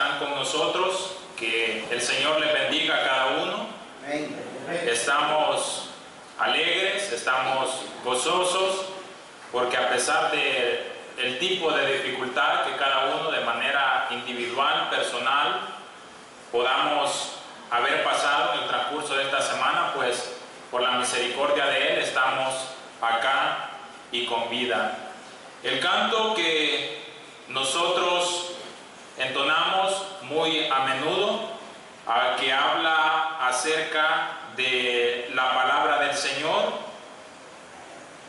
Están con nosotros, que el Señor les bendiga a cada uno. Estamos alegres, estamos gozosos, porque a pesar del tipo de dificultad que cada uno de manera individual, personal, podamos haber pasado en el transcurso de esta semana, pues por la misericordia de Él estamos acá y con vida. El canto que nosotros entonamos muy a menudo, que habla acerca de la palabra del Señor,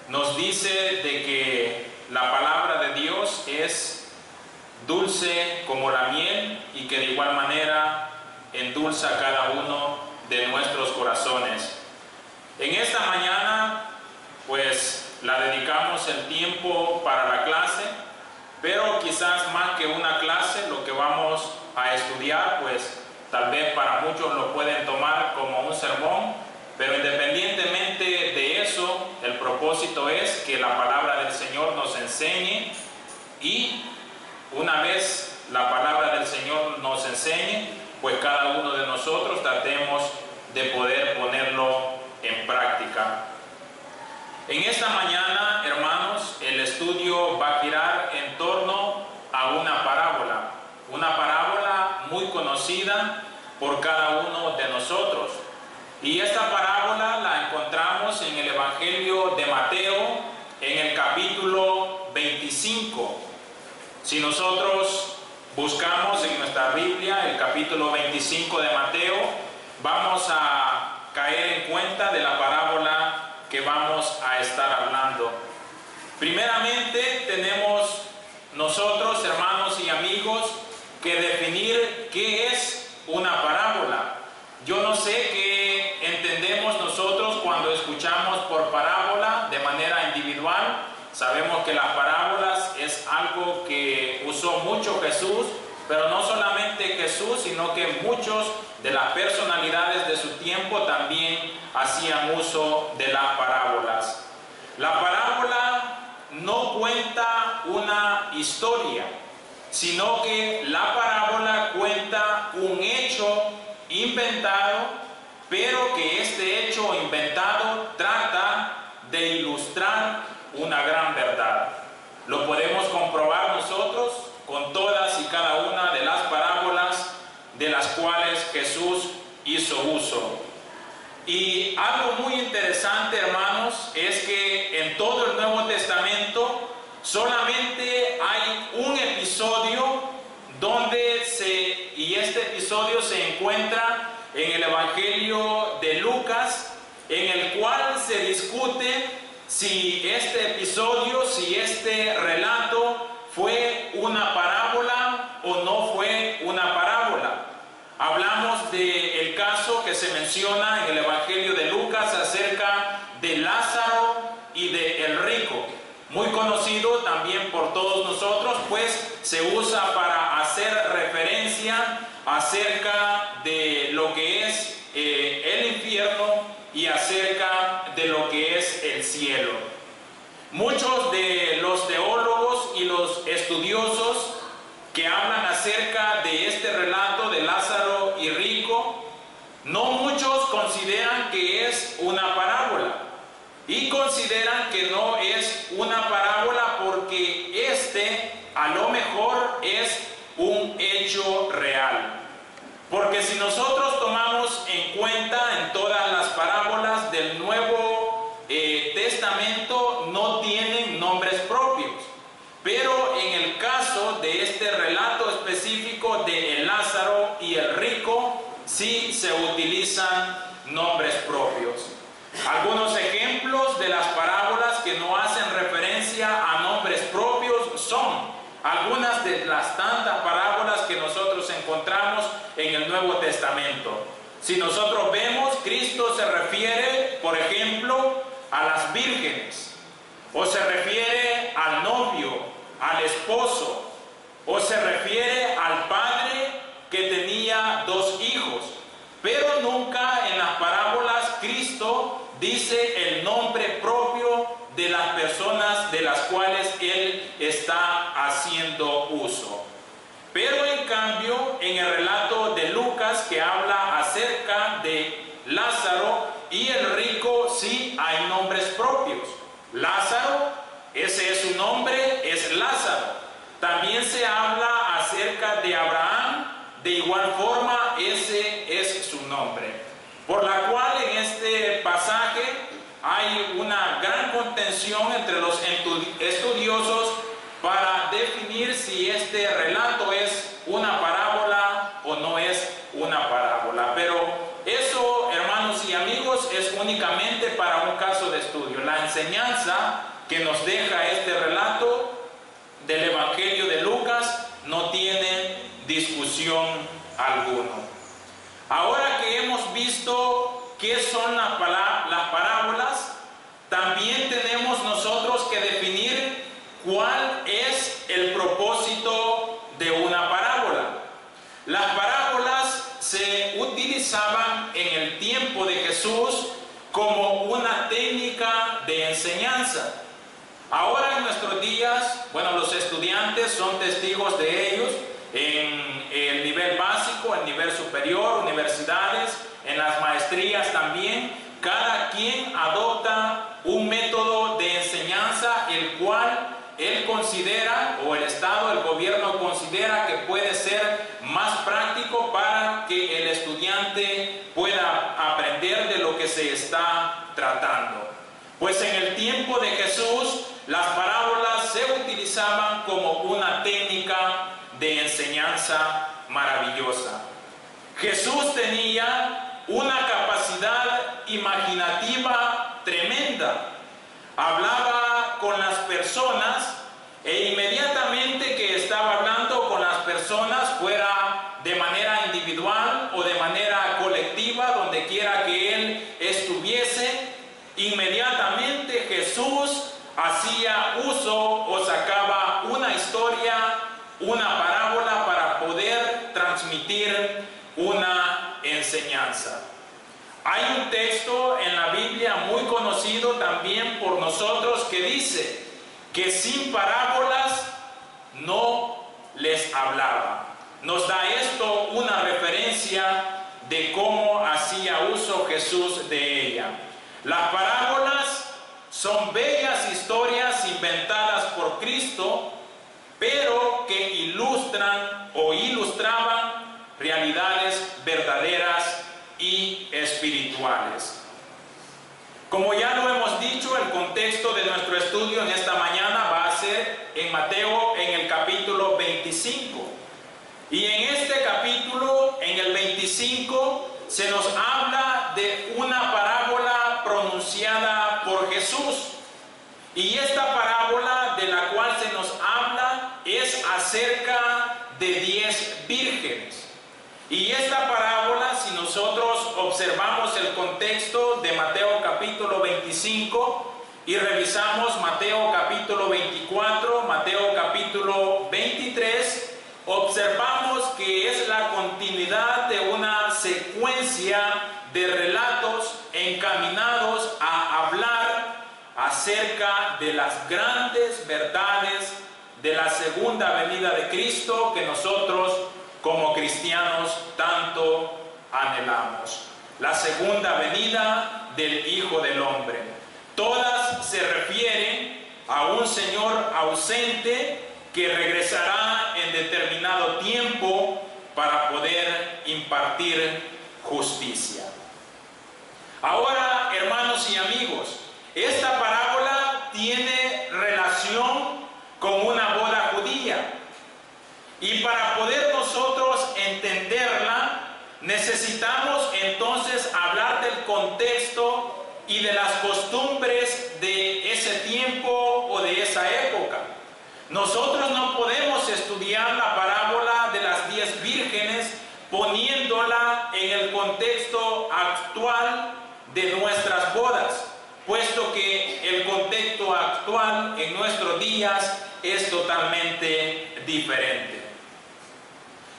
nos dice de que la palabra de Dios es dulce como la miel y que de igual manera endulza cada uno de nuestros corazones. En esta mañana pues la dedicamos el tiempo para la clase, pero quizás más que una clase, lo que vamos a estudiar, pues tal vez para muchos lo pueden tomar como un sermón, pero independientemente de eso, el propósito es que la palabra del Señor nos enseñe, y una vez la palabra del Señor nos enseñe, pues cada uno de nosotros tratemos de poder ponerlo en práctica. En esta mañana, hermanos, el estudio va a girar en torno a una parábola muy conocida por cada uno de nosotros. Y esta parábola la encontramos en el Evangelio de Mateo, en el capítulo 25. Si nosotros buscamos en nuestra Biblia el capítulo 25 de Mateo, vamos a caer en cuenta de la parábola que vamos a estar hablando. Primeramente tenemos nosotros, hermanos y amigos, que definir qué es una parábola. Yo no sé qué entendemos nosotros cuando escuchamos por parábola de manera individual. Sabemos que las parábolas es algo que usó mucho Jesús, pero no solamente Jesús, sino que muchos de las personalidades de su tiempo también hacían uso de las parábolas. La parábola no cuenta una historia, sino que la parábola cuenta un hecho inventado, pero que este hecho inventado trata de ilustrar una gran verdad. Lo podemos comprobar nosotros con todas y cada una de las parábolas de las cuales Jesús hizo uso. Y algo muy interesante, hermanos, es que en todo el Nuevo Testamento solamente hay un episodio y este episodio se encuentra en el Evangelio de Lucas, en el cual se discute si este episodio, si este relato fue una parábola o no fue una parábola. Hablamos del caso que se menciona en el Evangelio de Lucas acerca de Lázaro y de el rico, muy conocido también por todos nosotros, pues se usa para hacer referencia acerca de lo que es el infierno y acerca de lo que es el cielo. Muchos de los teólogos y los estudiosos que hablan acerca de este relato de Lázaro y rico, no muchos consideran que es una parábola, y consideran que no es una parábola porque a lo mejor es un hecho real. Porque si nosotros tomamos en cuenta en todas las parábolas del Nuevo Testamento, no tienen nombres propios. Pero en el caso de este relato específico de el Lázaro y el rico, sí se utilizan nombres propios. Algunos ejemplos de las parábolas que no hacen referencia a nombres propios son algunas de las tantas parábolas que nosotros encontramos en el Nuevo Testamento. Si nosotros vemos, Cristo se refiere, por ejemplo, a las vírgenes, o se refiere al novio, al esposo, o se refiere al padre que tenía 2 hijos. Pero nunca en las parábolas Cristo dice el nombre propio de las personas de las cuales Él está haciendo uso. Pero en cambio, en el relato de Lucas, que habla acerca de Lázaro, y el rico sí hay nombres propios. Lázaro, ese es su nombre, es Lázaro. También se habla acerca de Abraham, de igual forma ese es su nombre. Por la cual en este pasaje hay una gran contención entre los estudiosos para definir si este relato es una parábola o no es una parábola. Pero eso, hermanos y amigos, es únicamente para un caso de estudio. La enseñanza que nos deja este relato del Evangelio de Lucas no tiene discusión alguna. Ahora que hemos visto qué son las parábolas, también tenemos nosotros que definir cuál es el propósito de una parábola. Las parábolas se utilizaban en el tiempo de Jesús como una técnica de enseñanza. Ahora en nuestros días, bueno, los estudiantes son testigos de ellos en el nivel básico, el nivel superior, universidades, en las maestrías también. Cada quien adopta un método de enseñanza el cual él considera, o el Estado, el gobierno considera que puede ser más práctico para que el estudiante pueda aprender de lo que se está tratando. Pues en el tiempo de Jesús, las parábolas se utilizaban como una técnica de enseñanza maravillosa. Jesús tenía una capacidad imaginativa tremenda. Hablaba con las personas e inmediatamente que estaba hablando con las personas, fuera de manera individual o de manera colectiva, donde quiera que él estuviese, inmediatamente Jesús hacía uso o sacaba una historia, una parábola para poder transmitir una enseñanza. Hay un texto en la Biblia muy conocido también por nosotros que dice que sin parábolas no les hablaba. Nos da esto una referencia de cómo hacía uso Jesús de ella. Las parábolas son bellas historias inventadas por Cristo, pero que ilustran o ilustraban realidades verdaderas y espirituales. Como ya lo hemos dicho, el contexto de nuestro estudio en esta mañana va a ser en Mateo, en el capítulo 25. Y en este capítulo, en el 25, se nos habla de una parábola pronunciada por Jesús. Y esta parábola de la cual se nos habla es acerca de 10 vírgenes. Y esta parábola, si nosotros observamos el contexto de Mateo capítulo 25 y revisamos Mateo capítulo 24, Mateo capítulo 23, observamos que es la continuidad de una secuencia de relatos encaminados a hablar acerca de las grandes verdades de la segunda venida de Cristo que nosotros como cristianos tanto anhelamos. La segunda venida del Hijo del Hombre. Todas se refieren a un Señor ausente que regresará en determinado tiempo para poder impartir justicia. Ahora, hermanos y amigos, esta parábola tiene relación con una boda judía. Y para poder nosotros entenderla, necesitamos entonces hablar del contexto y de las costumbres de ese tiempo o de esa época. Nosotros no podemos estudiar la parábola de las 10 vírgenes poniéndola en el contexto actual de nuestras bodas, puesto que el contexto actual en nuestros días es totalmente diferente.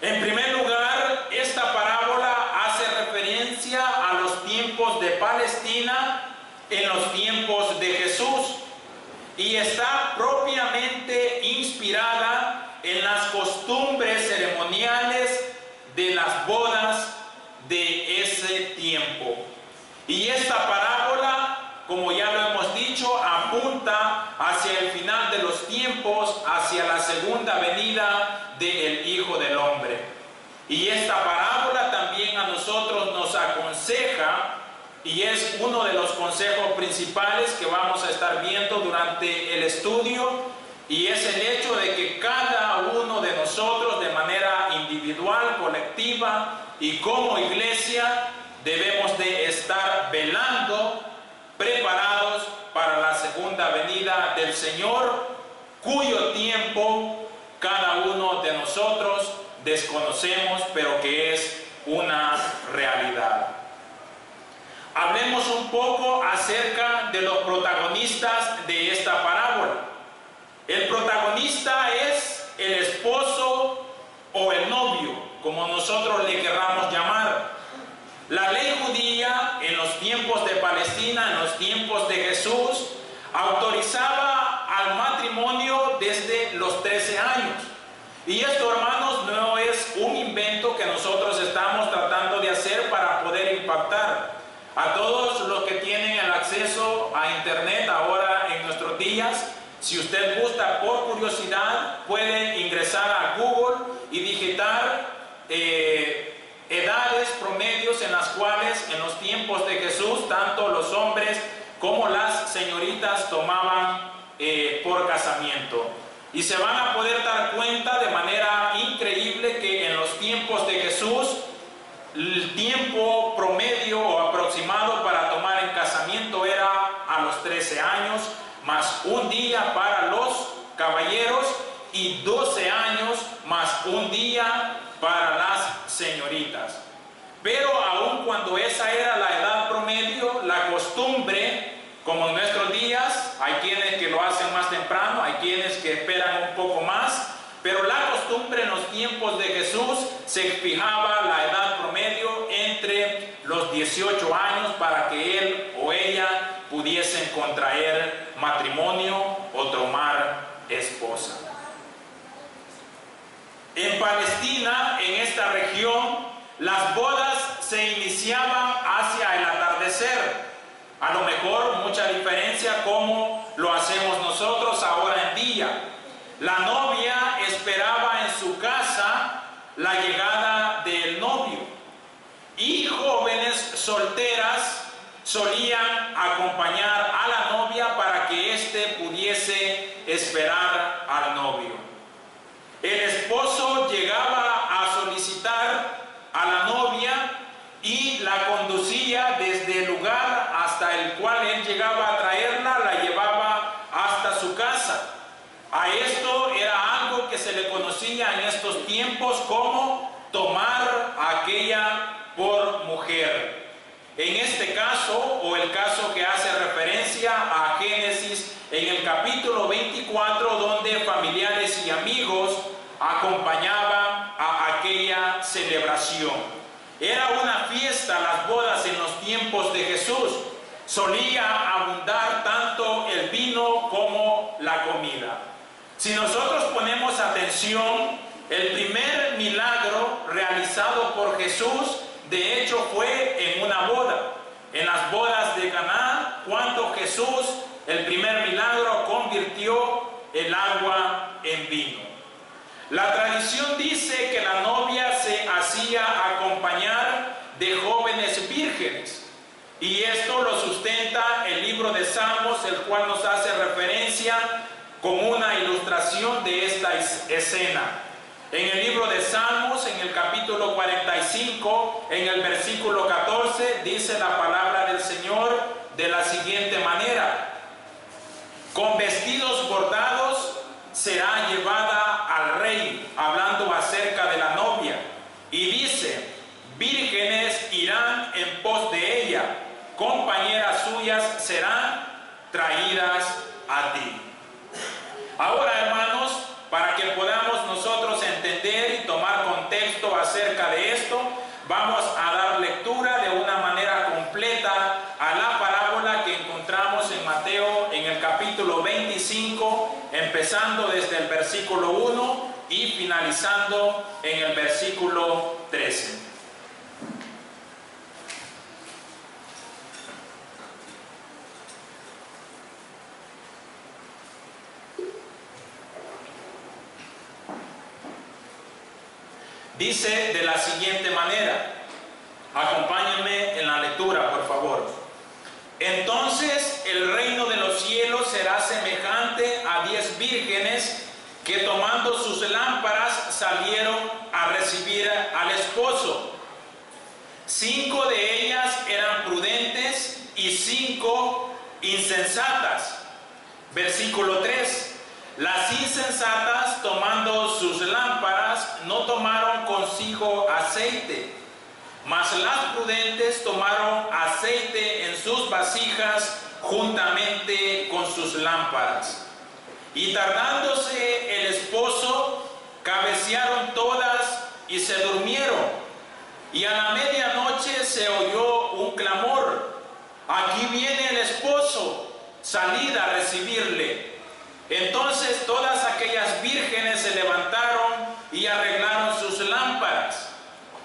En primer lugar, esta parábola hace referencia a los tiempos de Palestina en los tiempos de Jesús y está propiamente inspirada en las costumbres ceremoniales las bodas de ese tiempo. Y esta parábola, como ya lo hemos dicho, apunta hacia el final de los tiempos, hacia la segunda venida del Hijo del Hombre. Y esta parábola también a nosotros nos aconseja, y es uno de los consejos principales que vamos a estar viendo durante el estudio, y es el hecho de que cada uno de nosotros, de manera individual, colectiva y como iglesia, debemos de estar velando, preparados para la segunda venida del Señor, cuyo tiempo cada uno de nosotros desconocemos, pero que es una realidad. Hablemos un poco acerca de los protagonistas de esta parábola. El protagonista es el esposo o el novio, como nosotros le querramos llamar. La ley judía en los tiempos de Palestina, en los tiempos de Jesús, autorizaba al matrimonio desde los 13 años. Y esto, hermanos, no es un invento que nosotros estamos tratando de hacer para poder impactar. A todos los que tienen el acceso a internet ahora en nuestros días, si usted gusta por curiosidad, puede ingresar a Google y digitar edades promedios en las cuales en los tiempos de Jesús tanto los hombres como las señoritas tomaban por casamiento. Y se van a poder dar cuenta de manera increíble que en los tiempos de Jesús el tiempo promedio o aproximado para tomar en casamiento era a los 13 años, más un día para los caballeros y 12 años más un día para las señoritas. Pero aun cuando esa era la edad promedio, la costumbre, como en nuestros días, hay quienes que lo hacen más temprano, hay quienes que esperan un poco más, pero la costumbre en los tiempos de Jesús se fijaba la edad promedio entre los 18 años para que él o ella pudiesen contraer matrimonio o tomar esposa. En Palestina, en esta región, las bodas se iniciaban hacia el atardecer. A lo mejor mucha diferencia como lo hacemos nosotros ahora en día. La novia esperaba en su casa la llegada del novio. Y jóvenes solteras solían acompañar a la novia para que éste pudiese esperar al novio. El esposo llegaba a solicitar a la novia y la conducía desde el lugar hasta el cual él llegaba a traerla, la llevaba hasta su casa. A esto era algo que se le conocía en estos tiempos como tomar a aquella por mujer. En este caso, o el caso que hace referencia a Génesis en el capítulo 24, donde familiares y amigos acompañaban a aquella celebración. Era una fiesta las bodas en los tiempos de Jesús. Solía abundar tanto el vino como la comida. Si nosotros ponemos atención, el primer milagro realizado por Jesús, de hecho, fue en una boda. En las bodas de Caná, cuando Jesús, el primer milagro, convirtió el agua en vino. La tradición dice que la novia se hacía acompañar de jóvenes vírgenes. Y esto lo sustenta el libro de Salmos, el cual nos hace referencia como una ilustración de esta escena. En el libro de Salmos, en el capítulo 45, en el versículo 14, dice la palabra del Señor de la siguiente manera: con vestidos bordados será llevada al rey, hablando acerca de la novia. Y dice: vírgenes irán en pos de ella, compañeras suyas serán traídas a ti. Ahora, hermanos, para que podamos nosotros entender y tomar contexto acerca de esto, vamos a dar lectura de una manera completa a la parábola que encontramos en Mateo en el capítulo 25, empezando desde el versículo 1 y finalizando en el versículo 13. dice de la siguiente manera. Acompáñenme en la lectura, por favor. Entonces el reino de los cielos será semejante a 10 vírgenes que tomando sus lámparas salieron a recibir al esposo. 5 de ellas eran prudentes y 5 insensatas. Versículo 3. Las insensatas, tomando sus lámparas, no tomaron consigo aceite, mas las prudentes tomaron aceite en sus vasijas juntamente con sus lámparas. Y tardándose el esposo, cabecearon todas y se durmieron. Y a la medianoche se oyó un clamor: aquí viene el esposo, salid a recibirle. Entonces todas aquellas vírgenes se levantaron y arreglaron sus lámparas.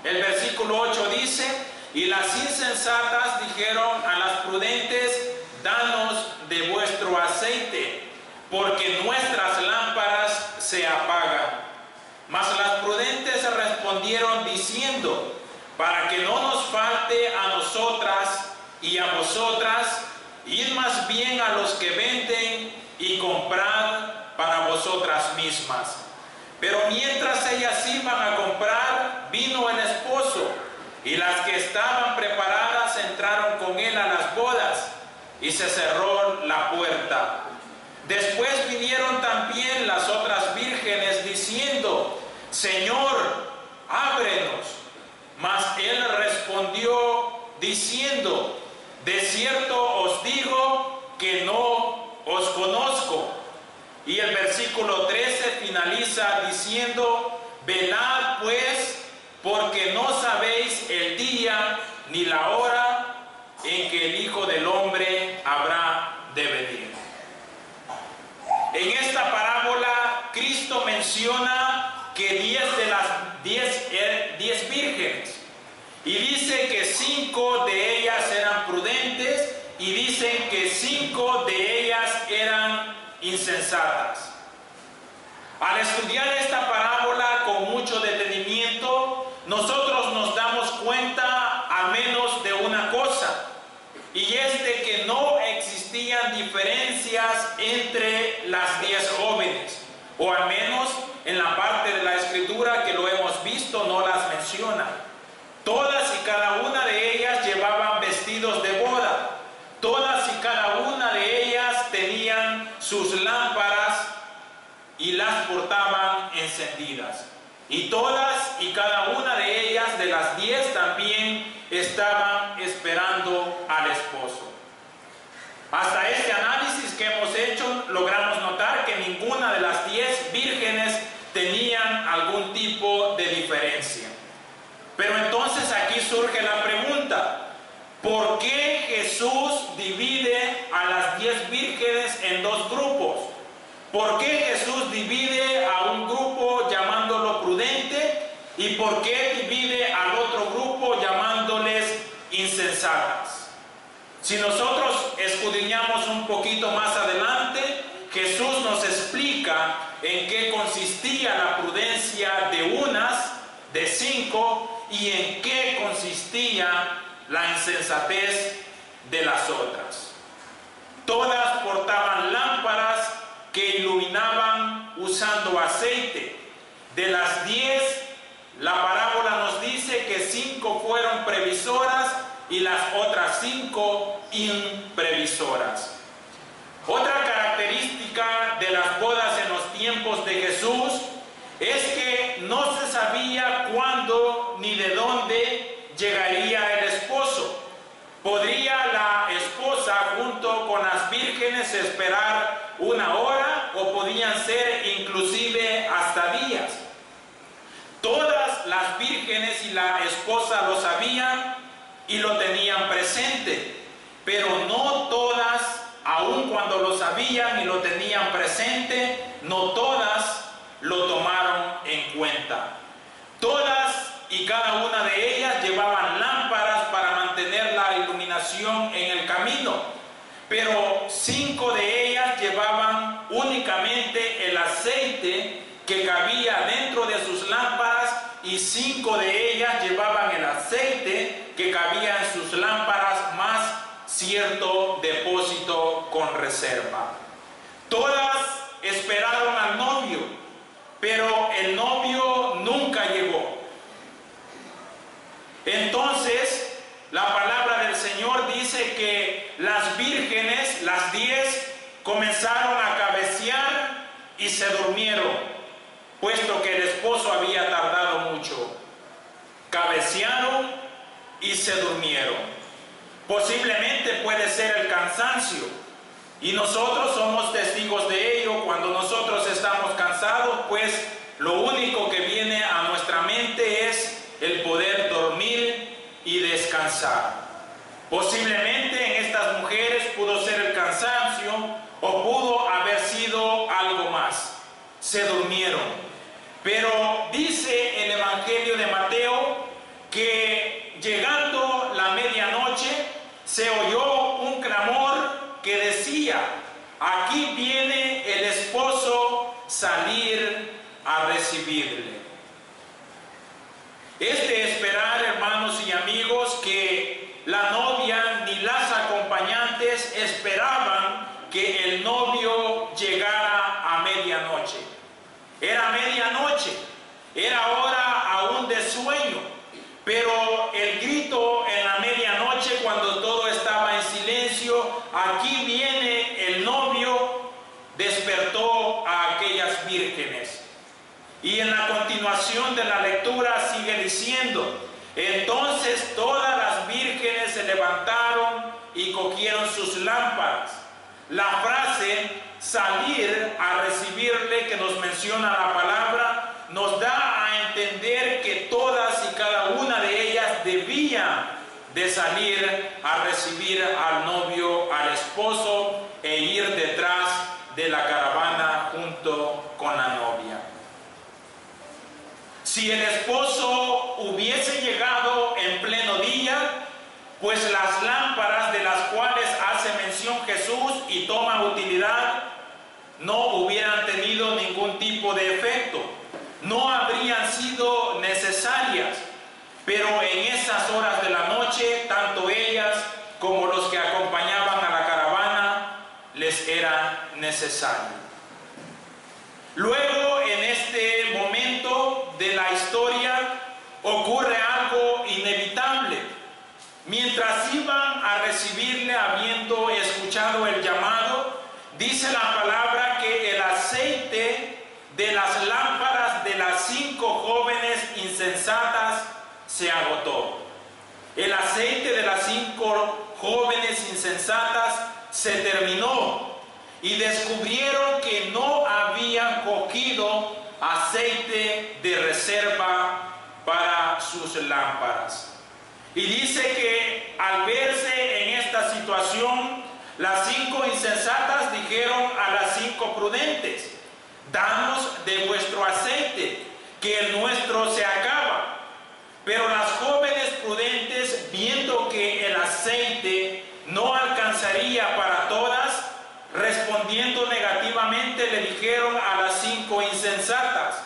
El versículo 8 dice: y las insensatas dijeron a las prudentes: danos de vuestro aceite, porque nuestras lámparas se apagan. Mas las prudentes respondieron diciendo: para que no nos falte a nosotras y a vosotras, id más bien a los que venden y comprad para vosotras mismas. Pero mientras ellas iban a comprar, vino el esposo, y las que estaban preparadas entraron con él a las bodas, y se cerró la puerta. Después vinieron también las otras vírgenes diciendo: Señor, ábrenos. Mas él respondió diciendo: de cierto os digo que no os conozco. Y el versículo 13 finaliza diciendo: velad pues, porque no sabéis el día ni la hora en que el Hijo del Hombre habrá de venir. En esta parábola Cristo menciona que 10 de las 10 vírgenes, y dice que 5 de ellas eran prudentes, y dicen que 5 de ellas eran insensatas. Al estudiar esta parábola con mucho detenimiento, nosotros nos damos cuenta al menos de una cosa, y es de que no existían diferencias entre las 10 jóvenes, o al menos en la parte de la escritura que lo hemos visto no las menciona. Todas y cada una de ellas llevaban vestidos de boda. Todas y cada una de ellas tenían sus lámparas y las portaban encendidas. Y todas y cada una de ellas, de las 10, también estaban esperando al esposo. Hasta este análisis que hemos hecho, logramos notar que ninguna de las 10 vírgenes tenían algún tipo de diferencia. Pero entonces aquí surge la pregunta: ¿por qué Jesús divide a las 10 vírgenes en dos grupos? ¿Por qué Jesús divide a un grupo llamándolo prudente? ¿Y por qué divide al otro grupo llamándoles insensatas? Si nosotros escudriñamos un poquito más adelante, Jesús nos explica en qué consistía la prudencia de unas, de 5, y en qué consistía la insensatez de las otras. Todas portaban lámparas que iluminaban usando aceite. De las 10, la parábola nos dice que 5 fueron previsoras y las otras 5 imprevisoras. Otra característica de las bodas en los tiempos de Jesús es que no se sabía cuándo ni de dónde llegaría el esposo. ¿Podría la esposa junto con las vírgenes esperar una hora, o podían ser inclusive hasta días? Todas las vírgenes y la esposa lo sabían y lo tenían presente, pero no todas, aun cuando lo sabían y lo tenían presente, no todas lo tomaron en cuenta. Todas y cada una de ellas llevaban lámparas para mantener la iluminación en el camino, pero 5 de ellas llevaban únicamente el aceite que cabía dentro de sus lámparas y 5 de ellas llevaban el aceite que cabía en sus lámparas, más cierto depósito con reserva. Todas esperaron al novio, pero el novio nunca llegó. Entonces, la palabra del Señor dice que las vírgenes, las 10, comenzaron a cabecear y se durmieron, puesto que el esposo había tardado mucho. Cabecearon y se durmieron. Posiblemente puede ser el cansancio, y nosotros somos testigos de ello. Cuando nosotros estamos cansados, pues lo único que viene a nuestra mente es el poder dormir y descansar. Posiblemente en estas mujeres pudo ser el cansancio o pudo haber sido algo más. Se durmieron. Pero dice el Evangelio de Mateo que llegando la medianoche se oyó un clamor que decía: aquí viene el esposo, salir a recibirle. Esperar, hermanos y amigos, que la novia ni las acompañantes esperaban que el novio llegara a medianoche. Era medianoche, era hora aún de sueño, pero el grito en la medianoche, cuando todo estaba en silencio, aquí viene el novio, despertó a aquellas vírgenes. Y en la continuación de la lectura sigue diciendo: entonces todas las vírgenes se levantaron y cogieron sus lámparas. La frase salir a recibirle que nos menciona la palabra nos da a entender que todas y cada una de ellas debían de salir a recibir al novio, al esposo, e ir detrás de la caravana junto con la novia. Si el esposo hubiese llegado en pleno día, pues las lámparas de las cuales hace mención Jesús y toma utilidad no hubieran tenido ningún tipo de efecto, no habrían sido necesarias, pero en esas horas de la noche, tanto ellas como los que acompañaban a la caravana les era necesario. Luego, en este momento de la historia, ocurre algo inevitable. Mientras iban a recibirle, habiendo escuchado el llamado, dice la palabra que el aceite de las lámparas de las 5 jóvenes insensatas se agotó. El aceite de las 5 jóvenes insensatas se terminó y descubrieron que no habían cogido aceite de reserva para sus lámparas. Y dice que al verse en esta situación, las 5 insensatas dijeron a las 5 prudentes: danos de vuestro aceite, que el nuestro se acaba. Pero las jóvenes prudentes, viendo que el aceite no alcanzaría para todas, respondiendo negativamente, le dijeron a las 5 insensatas: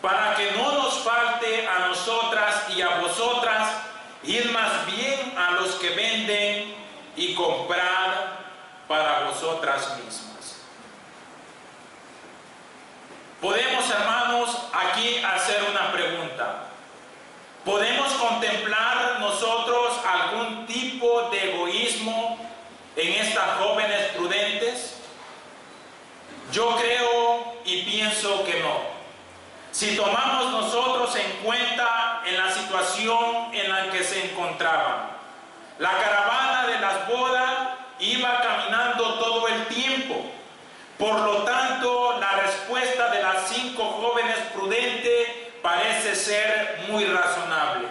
para que no nos falte a nosotras y a vosotras, id más bien a los que venden y comprad para vosotras mismas. Podemos, hermanos, aquí hacer una pregunta. ¿Podemos contemplar nosotros algún tipo de egoísmo en estas jóvenes prudentes? Yo creo y pienso que no. Si tomamos nosotros en cuenta en la situación en la que se encontraban, la caravana de las bodas iba caminando todo el tiempo. Por lo tanto, la respuesta de las 5 jóvenes prudentes parece ser muy razonable.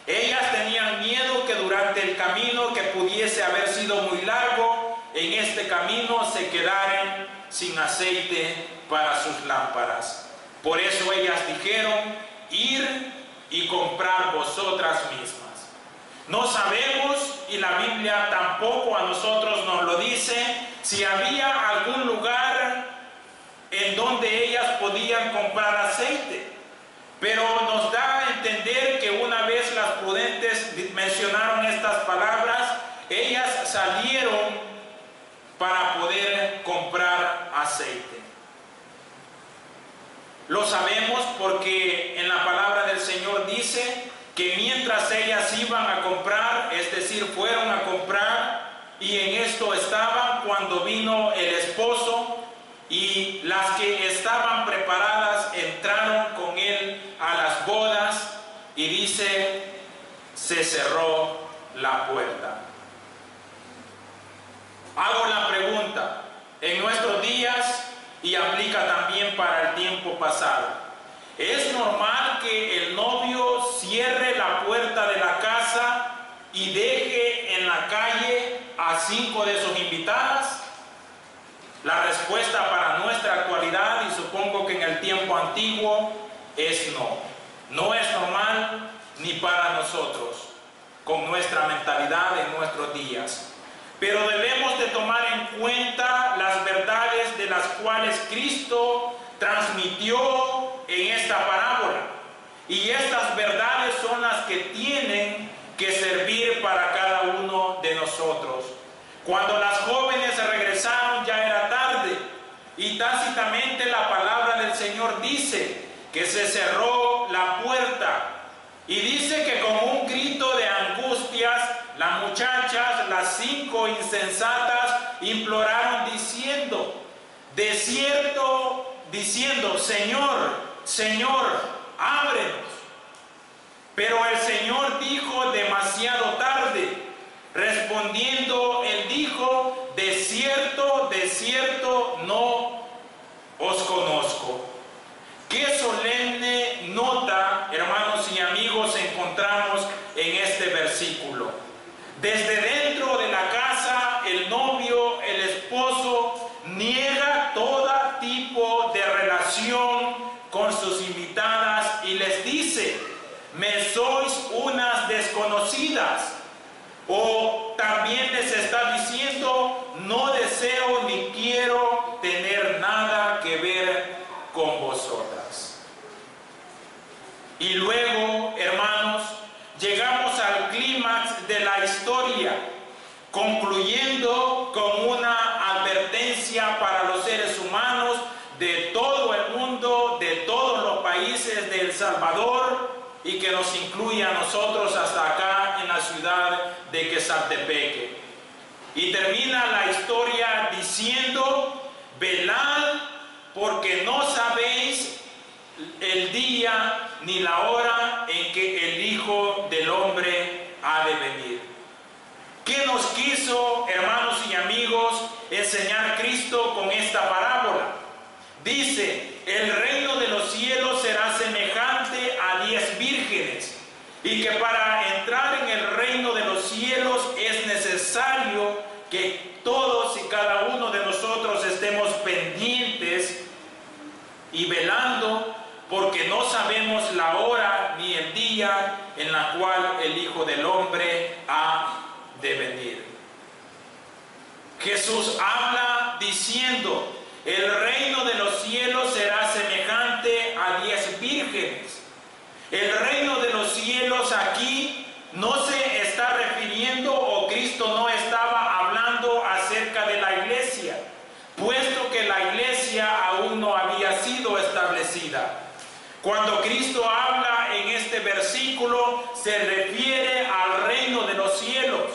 Ellas tenían miedo que durante el camino, que pudiese haber sido muy largo, en este camino se quedaran sin aceite para sus lámparas. Por eso ellas dijeron: ir y comprar vosotras mismas. No sabemos, y la Biblia tampoco a nosotros nos lo dice, si había algún lugar en donde ellas podían comprar aceite. Pero nos da a entender que una vez las prudentes mencionaron estas palabras, ellas salieron para poder comprar aceite. Lo sabemos porque en la palabra del Señor dice que mientras ellas iban a comprar, es decir, fueron a comprar, y en esto estaban cuando vino el esposo, y las que estaban preparadas entraron con él a las bodas, y dice, se cerró la puerta. Hago la pregunta, en nuestros días, y aplica también para el tiempo pasado, ¿es normal que el novio cierre la puerta de la casa y deje en la calle a 5 de sus invitadas? La respuesta para nuestra actualidad, y supongo que en el tiempo antiguo, es no. No es normal ni para nosotros, con nuestra mentalidad en nuestros días. Pero debemos de tomar en cuenta las verdades de las cuales Cristo transmitió en esta parábola. Y estas verdades son las que tienen que servir para cada uno de nosotros. Cuando las jóvenes regresaron ya era tarde, y tácitamente la palabra del Señor dice que se cerró la puerta, y dice que con un grito de angustias las muchachas, las 5 insensatas, imploraron diciendo, Señor, Señor, ábrenos. Pero el Señor dijo demasiado tarde. Respondiendo, Él dijo, de cierto, no os conozco. Qué solemne nota, hermanos y amigos, encontramos en este versículo. Desde dentro de la casa, el novio, el esposo, niega todo tipo de relación con sus invitadas y les dice, me sois unas desconocidas. O también les está diciendo, no deseo ni quiero tener nada que ver con vosotras. Y luego, hermanos, llegamos al clímax de la historia, concluyendo con una advertencia para los seres humanos de todo el mundo, de todos los países de El Salvador, y que nos incluye a nosotros hasta acá en la ciudad de Quezaltepeque. Y termina la historia diciendo, velad porque no sabéis el día ni la hora en que el Hijo del Hombre ha de venir. ¿Qué nos quiso, hermanos y amigos, enseñar Cristo con esta parábola? Dice, el reino de los cielos será semejante a 10 vírgenes, y que para entrar en el reino de los cielos es necesario que todos y cada uno de nosotros estemos pendientes y velando, porque no sabemos la hora ni el día en la cual el Hijo del Hombre ha de venir. Jesús habla diciendo, el reino de los cielos será semejante a 10 vírgenes. El reino de los cielos aquí no se está refiriendo, o Cristo no estaba hablando acerca de la iglesia, puesto que la iglesia aún no había sido establecida. Cuando Cristo habla en este versículo, se refiere al reino de los cielos,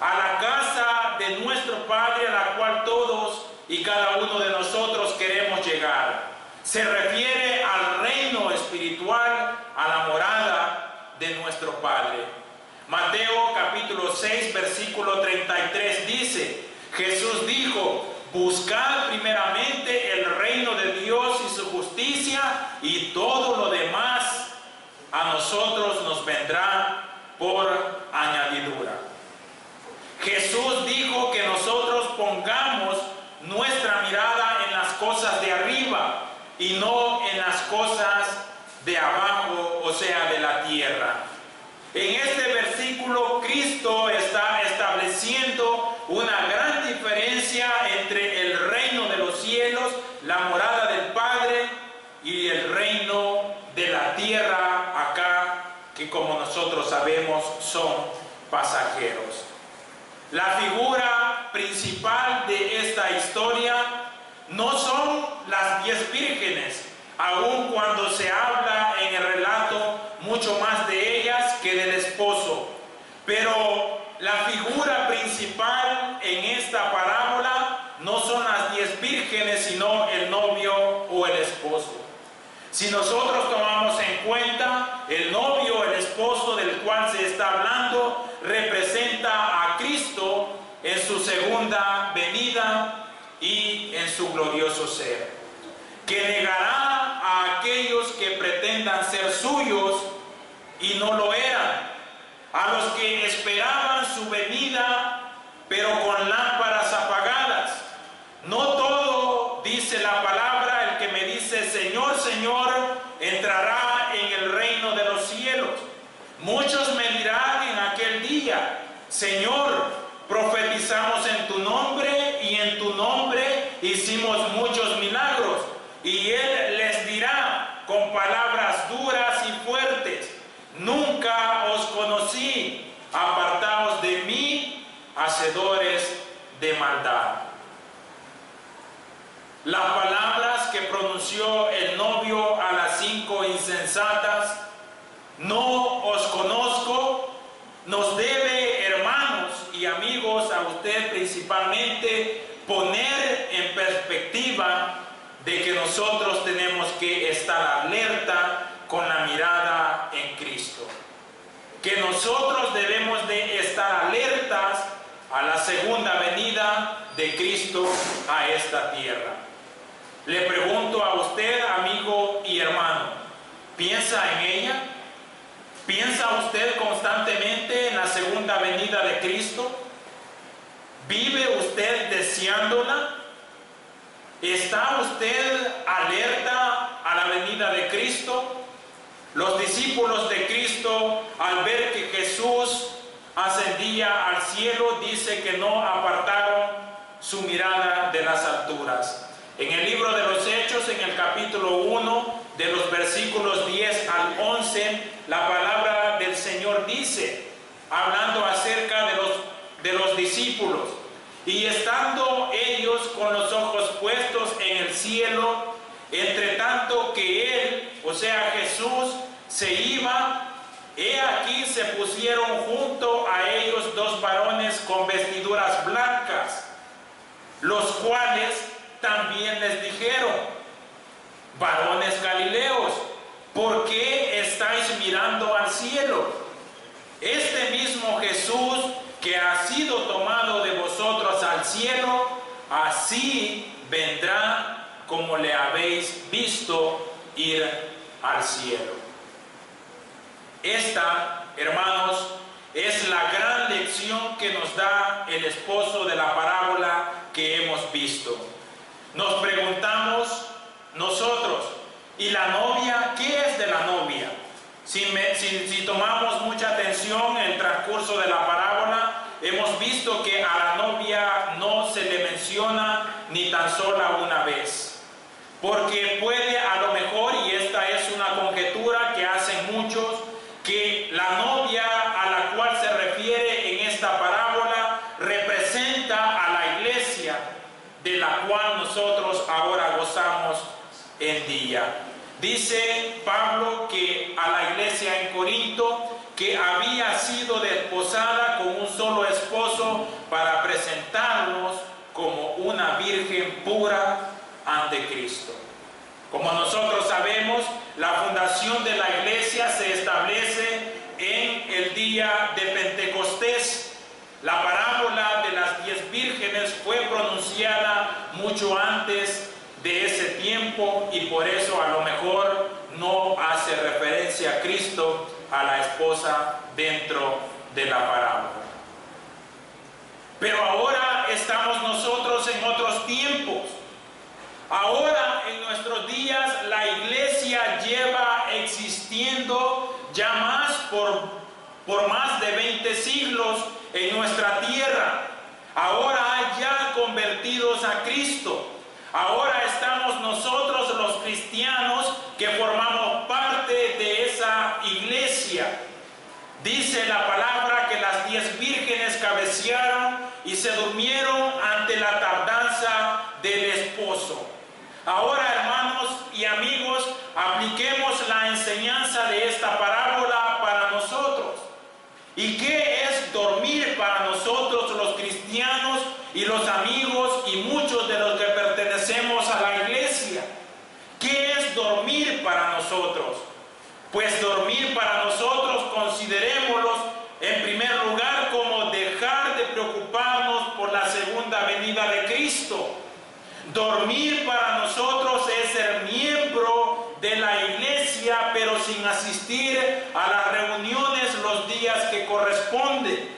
a la casa de nuestro Padre, a la cual todos y cada uno de nosotros queremos llegar. Se refiere al reino espiritual, a la morada de nuestro Padre. Mateo capítulo 6, versículo 33 dice, Jesús dijo, buscad primeramente el reino de Dios y su justicia, y todo lo demás a nosotros nos vendrá por añadidura. Jesús dijo que nosotros pongamos nuestra mirada en las cosas de arriba y no en las cosas de abajo, o sea, de la tierra. En este versículo, Cristo está estableciendo una gran diferencia entre el reino de los cielos, la morada del Padre, y el reino de la tierra, que, como nosotros sabemos, son pasajeros. La figura principal de esta historia no son las 10 vírgenes, aun cuando se habla en el relato mucho más de ellas que del esposo. Pero la figura principal en esta parábola no son las 10 vírgenes, sino el novio o el esposo. Si nosotros tomamos en cuenta, el novio o el esposo del cual se está hablando representa a Cristo en su segunda venida y en su glorioso ser, que negará a aquellos que pretendan ser suyos y no lo eran, a los que esperaban su venida pero con lámparas apagadas. No todo, dice la palabra, el que me dice Señor, Señor, entrará en el reino de los cielos. Muchos me dirán en aquel día, Señor, profetizamos en tu nombre y en tu nombre hicimos muchos milagros. Y Él les dirá con palabras duras y fuertes, nunca os conocí, apartaos de mí, hacedores de maldad. Las palabras que pronunció el novio a las 5 insensatas, no os conozco, nos debe, hermanos y amigos, a usted principalmente, poner en perspectiva de que nosotros tenemos que estar alerta con la mirada en Cristo. Que nosotros debemos de estar alertas a la segunda venida de Cristo a esta tierra. Le pregunto a usted, amigo y hermano, ¿piensa en ella? ¿Piensa usted constantemente en la segunda venida de Cristo? ¿Vive usted deseándola? ¿Está usted alerta a la venida de Cristo? Los discípulos de Cristo, al ver que Jesús ascendía al cielo, dice que no apartaron su mirada de las alturas. En el libro de los Hechos, en el capítulo 1, de los versículos 10 al 11, la palabra del Señor dice, hablando acerca de los discípulos, y estando ellos con los ojos puestos en el cielo, entre tanto que Él, o sea Jesús, se iba, he aquí se pusieron junto a ellos 2 varones con vestiduras blancas, los cuales también les dijeron, varones galileos, ¿por qué estáis mirando al cielo? Este mismo Jesús que ha sido tomado de vosotros al cielo, así vendrá como le habéis visto ir al cielo. Esta, hermanos, es la gran lección que nos da el esposo de la parábola que hemos visto. Nos preguntamos nosotros, ¿y la novia? ¿Qué es de la novia? Si tomamos mucha atención en el transcurso de la parábola, hemos visto que a la novia no se le menciona ni tan sola una vez. Porque puede a lo mejor, y esta es una conjetura que hacen muchos, que la novia a la cual se refiere en esta parábola representa a la iglesia de la cual nosotros ahora gozamos en día. Dice Pablo que a la iglesia en Corinto, que había sido desposada con un solo esposo para presentarnos como una virgen pura ante Cristo. Como nosotros sabemos, la fundación de la iglesia se establece en el día de Pentecostés. La parábola de las 10 vírgenes fue pronunciada mucho antes de ese tiempo y por eso a lo mejor no hace referencia a Cristo, a la esposa dentro de la parábola. Pero ahora estamos nosotros en otros tiempos. Ahora en nuestros días la iglesia lleva existiendo ya más por más de 20 siglos en nuestra tierra. Ahora hay ya convertidos a Cristo. Ahora estamos nosotros los cristianos que formamos parte de esa iglesia. Dice la palabra que las 10 vírgenes cabecearon y se durmieron ante la tardanza del esposo. Ahora, hermanos y amigos, apliquemos la enseñanza de esta parábola para nosotros. ¿Y qué es dormir para nosotros los cristianos y los amigos y muchos de los que pertenecemos a la iglesia? ¿Qué es dormir para nosotros? Pues dormir para nosotros, considerémoslos en primer lugar como dejar de preocuparnos por la segunda venida de Cristo. Dormir para nosotros es ser miembro de la iglesia, pero sin asistir a las reuniones los días que corresponden.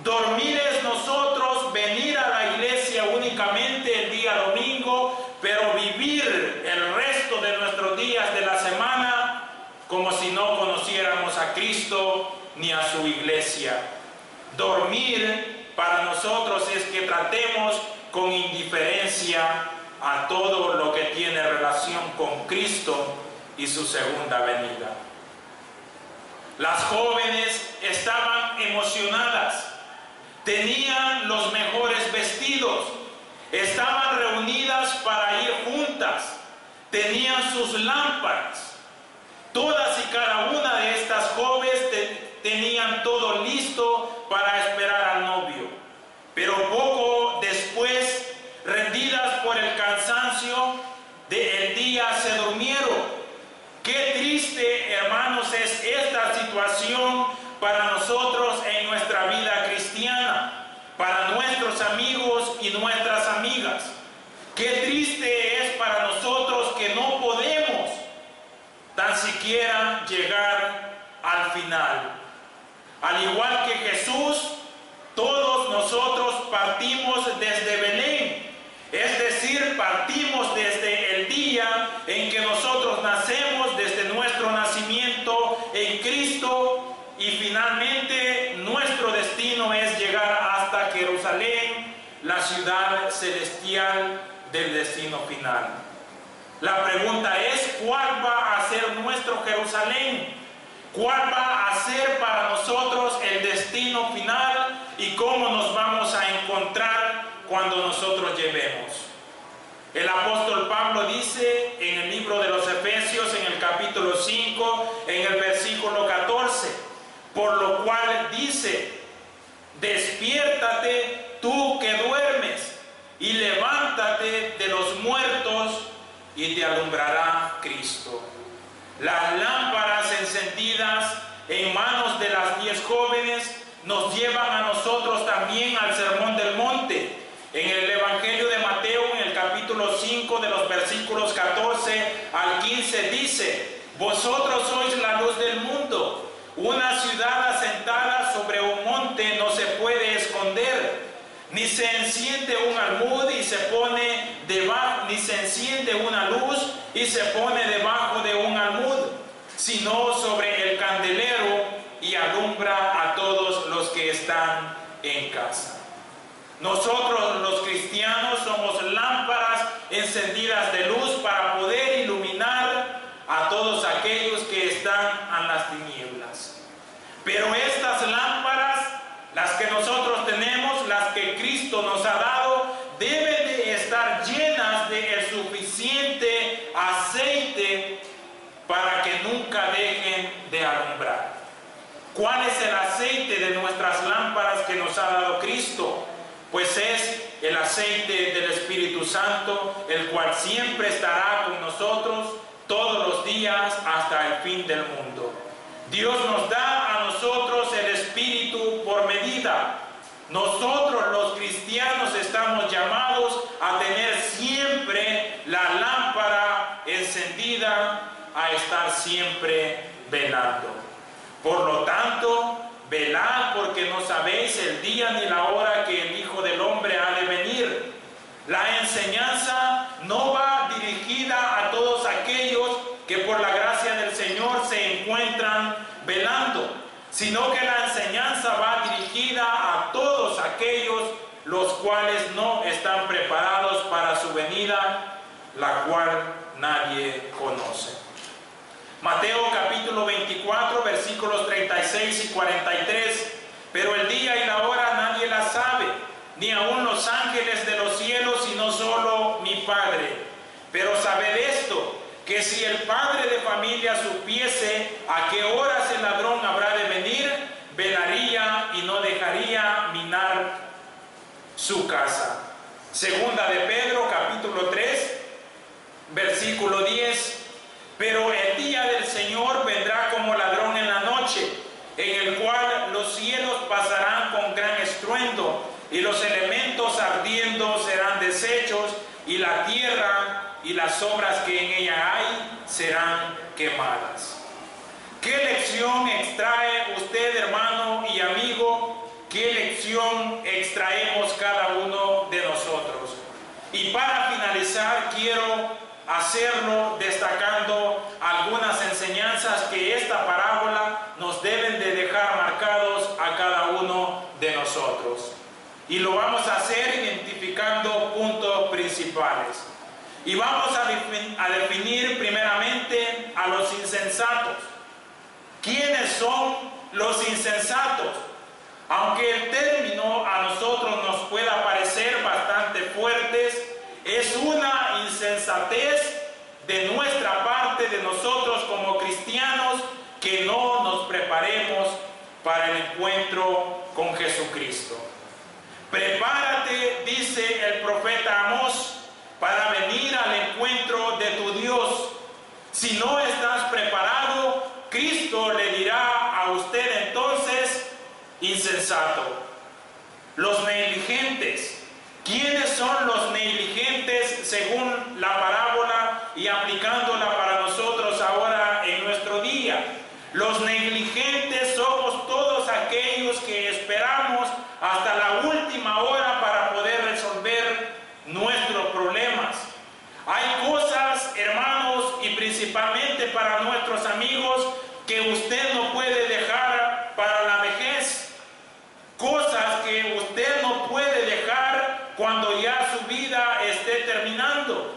Dormir es nosotros venir a la iglesia únicamente el día domingo, pero vivir el resto de nuestros días de la semana como si no conociéramos a Cristo ni a su iglesia. Dormir para nosotros es que tratemos con indiferencia a todo lo que tiene relación con Cristo y su segunda venida. Las jóvenes estaban emocionadas, tenían los mejores vestidos, estaban reunidas para ir juntas, tenían sus lámparas. Todas y cada una de estas jóvenes tenían todo listo para esperar al novio. Pero poco después, rendidas por el cansancio del día, se durmieron. Qué triste, hermanos, es esta situación para nosotros en nuestra vida cristiana, para nuestros amigos y nuestras amigas. Qué triste es para nosotros que no podemos tan siquiera llegar al final. Al igual que Jesús, todos nosotros partimos desde Belén, es decir, partimos desde el día en que nosotros nacemos, desde nuestro nacimiento en Cristo, y finalmente nuestro destino es llegar hasta Jerusalén, la ciudad celestial del destino final. La pregunta es, ¿cuál va a ser nuestro Jerusalén? ¿Cuál va a ser para nosotros el destino final y cómo nos vamos a encontrar cuando nosotros lleguemos? El apóstol Pablo dice en el libro de los Efesios, en el capítulo 5, en el versículo 14, por lo cual dice: despiértate tú que duermes, y levántate de los muertos, y te alumbrará Cristo. Las lámparas encendidas en manos de las 10 jóvenes nos llevan a nosotros también al Sermón del Monte. En el Evangelio de Mateo, en el capítulo 5, de los versículos 14 al 15, dice: vosotros sois la luz del mundo. Una ciudad asentada sobre un monte no se puede esconder. Ni se enciende un almud y se pone debajo, ni se enciende una luz y se pone debajo de un almud, sino sobre el candelero, y alumbra a todos los que están en casa. Nosotros los cristianos somos lámparas encendidas de luz para poder iluminar a todos aquellos que están en las tinieblas. Pero estas lámparas, las que nosotros tenemos, las que Cristo nos ha dado, deben de estar llenas de el suficiente aceite para que nunca dejen de alumbrar. ¿Cuál es el aceite de nuestras lámparas que nos ha dado Cristo? Pues es el aceite del Espíritu Santo, el cual siempre estará con nosotros todos los días hasta el fin del mundo. Dios nos da a nosotros el Espíritu por medida. Nosotros los cristianos estamos llamados a tener siempre la lámpara encendida, a estar siempre velando. Por lo tanto, velad, porque no sabéis el día ni la hora que el Hijo del Hombre ha de venir. La enseñanza no va dirigida a todos aquellos que por la gracia del Señor se encuentran velando, sino que la enseñanza va dirigida a todos aquellos los cuales no están preparados para su venida, la cual nadie conoce. Mateo capítulo 24, versículos 36 y 43. Pero el día y la hora nadie la sabe, ni aun los ángeles de los cielos, sino solo mi Padre. Pero sabed esto, que si el padre de familia supiese a qué horas el ladrón habrá de venir, velaría y no dejaría minar su casa. Segunda de Pedro capítulo 3, versículo 10. Pero el día del Señor vendrá como ladrón en la noche, en el cual los cielos pasarán con gran estruendo, y los elementos ardiendo serán deshechos, y la tierra y las obras que en ella hay serán quemadas. ¿Qué lección extrae usted, hermano y amigo? ¿Qué lección extraemos cada uno de nosotros? Y para finalizar, quiero hacerlo destacando algunas enseñanzas que esta parábola nos deben de dejar marcados a cada uno de nosotros. Y lo vamos a hacer identificando puntos principales. Y vamos a definir primeramente a los insensatos. ¿Quiénes son los insensatos? Aunque el término a nosotros nos pueda parecer bastante fuerte, es una insensatez de nuestra parte, de nosotros como cristianos, que no nos preparemos para el encuentro con Jesucristo. Prepárate, dice el profeta Amós, para venir al encuentro de tu Dios. Si no estás preparado, Cristo le dirá a usted entonces, insensato. Los negligentes. ¿Quiénes son los negligentes según la parábola y aplicándola para nosotros ahora en nuestro día? Los negligentes somos todos aquellos que esperamos hasta la última hora para poder resolver nuestros problemas. Hay cosas, hermanos, y principalmente para nuestros amigos, que usted no puede dejar para la vejez. Cosas que usted no puede dejar cuando ya su vida esté terminando.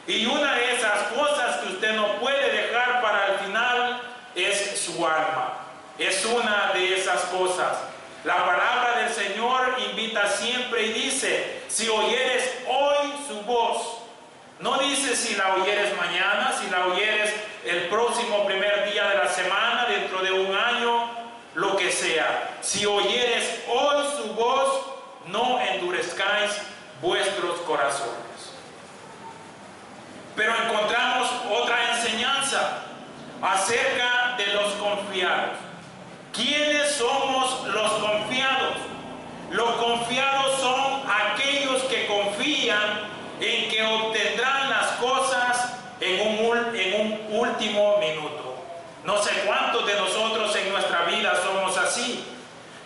Y una de esas cosas que usted no puede dejar para el final es su alma. Es una de esas cosas. La palabra del Señor invita siempre y dice, si oyeres hoy su voz. No dice si la oyeres mañana, si la oyeres el próximo primer día de la semana, dentro de un año, lo que sea. Si oyeres hoy su voz, no endurezcáis vuestros corazones. Pero encontramos otra enseñanza acerca de los confiados. ¿Quiénes somos los confiados? Los confiados son aquellos que confían en que obtendrán las cosas en un último minuto. No sé cuántos de nosotros en nuestra vida somos así,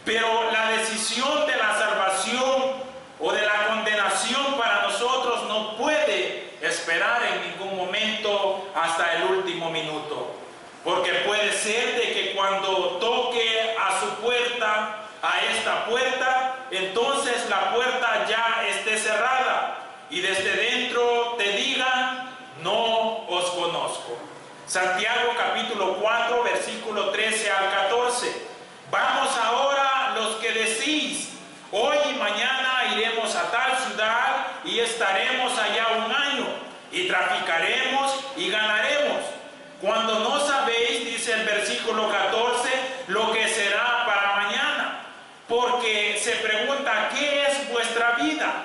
pero la decisión de la salvación o de la condenación para nosotros no puede esperar en ningún momento hasta el último minuto. Porque puede ser de que cuando toque a su puerta, a esta puerta, entonces la puerta ya esté cerrada y desde dentro te digan, no os conozco. Santiago capítulo 4, versículo 13 al 14. Vamos ahora los que decís, hoy y mañana iremos a tal ciudad y estaremos allá un año y traficaremos y ganaremos. Cuando no sabéis, dice el versículo 14, lo que será para mañana. Porque se pregunta, ¿qué es vuestra vida?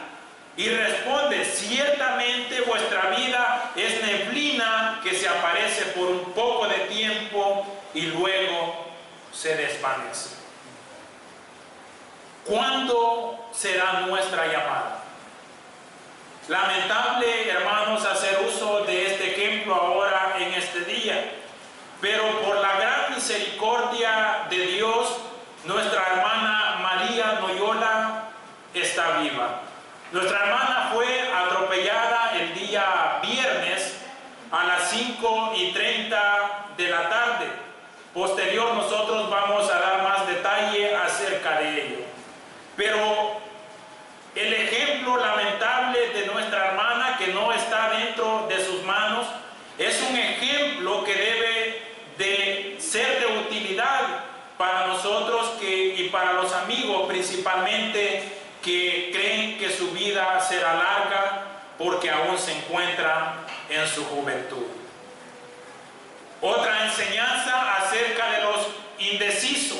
Y responde, ciertamente vuestra vida es neblina que se aparece por un poco de tiempo y luego se desvanece. ¿Cuándo será nuestra llamada? Lamentable, hermanos, hacer uso de este ejemplo ahora en este día, pero por la gran misericordia de Dios, nuestra hermana María Noyola está viva. Nuestra hermana fue atropellada el día viernes a las 5:30 de la tarde. Posterior nosotros vamos a dar más detalle acerca de ello. Pero el ejemplo lamentable de nuestra hermana, que no está dentro de sus manos, es un ejemplo que debe para nosotros y para los amigos principalmente que creen que su vida será larga porque aún se encuentran en su juventud. Otra enseñanza acerca de los indecisos.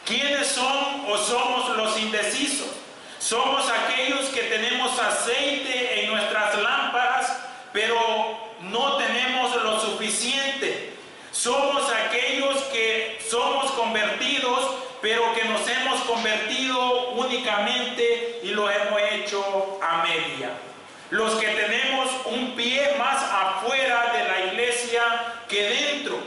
¿Quiénes son o somos los indecisos? Somos aquellos que tenemos aceite en nuestras lámparas, pero no tenemos lo suficiente. Somos aquellos que somos convertidos, pero que nos hemos convertido únicamente y lo hemos hecho a media. Los que tenemos un pie más afuera de la iglesia que dentro.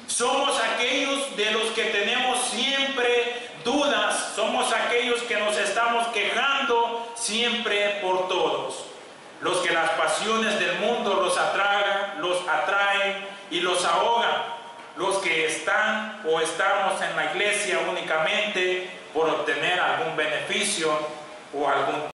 Somos aquellos de los que tenemos siempre dudas. Somos aquellos que nos estamos quejando siempre por todos. Los que las pasiones del mundo los atraen y los ahogan. Los que están o estamos en la iglesia únicamente por obtener algún beneficio o algún